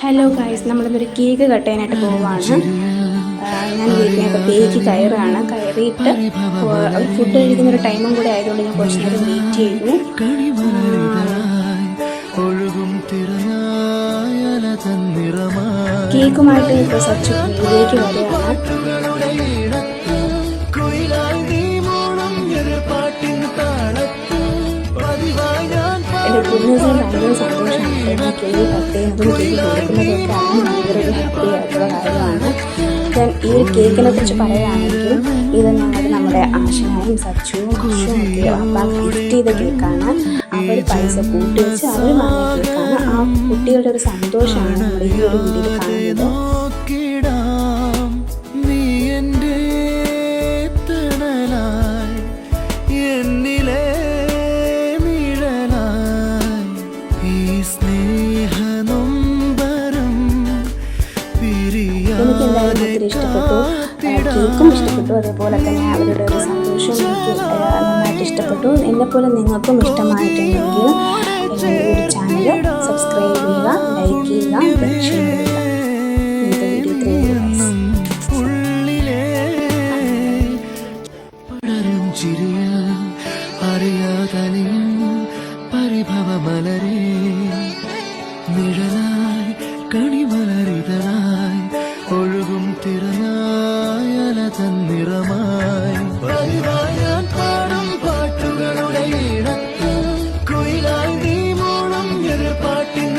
Hello guys, നമ്മളിന്നൊരു cake cut ചെയ്യാനായിട്ട് പോവുകയാണ്. ഞാൻ കേക്കിനൊക്കെ ബേക്ക് കയറിയിട്ട് ഒരു ഫുഡ് കഴിക്കുന്നൊരു ടൈമും കൂടെ ആയതുകൊണ്ട് ഞാൻ കുറച്ച് നേരം വെയിറ്റ് ചെയ്തു. കേക്കുമായിട്ട് ഇപ്പോൾ സച്ച് വീട്ടിലേക്ക് വരികയാണ്. എൻ്റെ കുഞ്ഞിന് ഭയങ്കര സന്തോഷമാണ്. കേക്ക് കട്ട് ചെയ്യുന്നതും കേക്ക് കൊടുക്കുന്നതൊക്കെ അവന് ഭയങ്കര ഒരു ഹാപ്പി ആയിട്ടുള്ള കാര്യമാണ്. ഞാൻ ഈ ഒരു കേക്കിനെ കുറിച്ച് പറയുകയാണെങ്കിൽ ഇത് നമ്മുടെ ആശനായും സച്ചുവും കൃഷിയും ഒക്കെ അപ്പം ഗിഫ്റ്റ് ചെയ്ത കേക്കാണ്. അവർ പൈസ കൂട്ടി വെച്ച് അവർ വാങ്ങിയ കേക്കാണ്. ആ കുട്ടികളുടെ ഒരു സന്തോഷമാണ് നമ്മൾ ഈ ഒരു വീഡിയോയിൽ കാണുന്നത്. എനിക്ക് എന്തായാലും ഒത്തിരി ഇഷ്ടപ്പെട്ടു, കേക്കും ഇഷ്ടപ്പെട്ടു, അതേപോലെ തന്നെ അവരുടെ ഒരു സന്തോഷവും എനിക്ക് നന്നായിട്ട് ഇഷ്ടപ്പെട്ടു. എന്നെപ്പോലെ നിങ്ങൾക്കും ഇഷ്ടമായിട്ടുണ്ടെങ്കിൽ ഒരു ചാനൽ സബ്സ്ക്രൈബ് ചെയ്യുക, ലൈക്ക് ചെയ്യുക, ഷെയർ ചെയ്യുക. ഇന്നത്തെ വീഡിയോ ഇത്രയും. കണിമലരിതനായി ഒഴുകും തിരനായല തന്നിറമായി ഞാൻ പാടും പാട്ടുകളുടെ ഇടത്ത് കുയിലായി നീ മൂളും എതിർപ്പാട്ടിൻ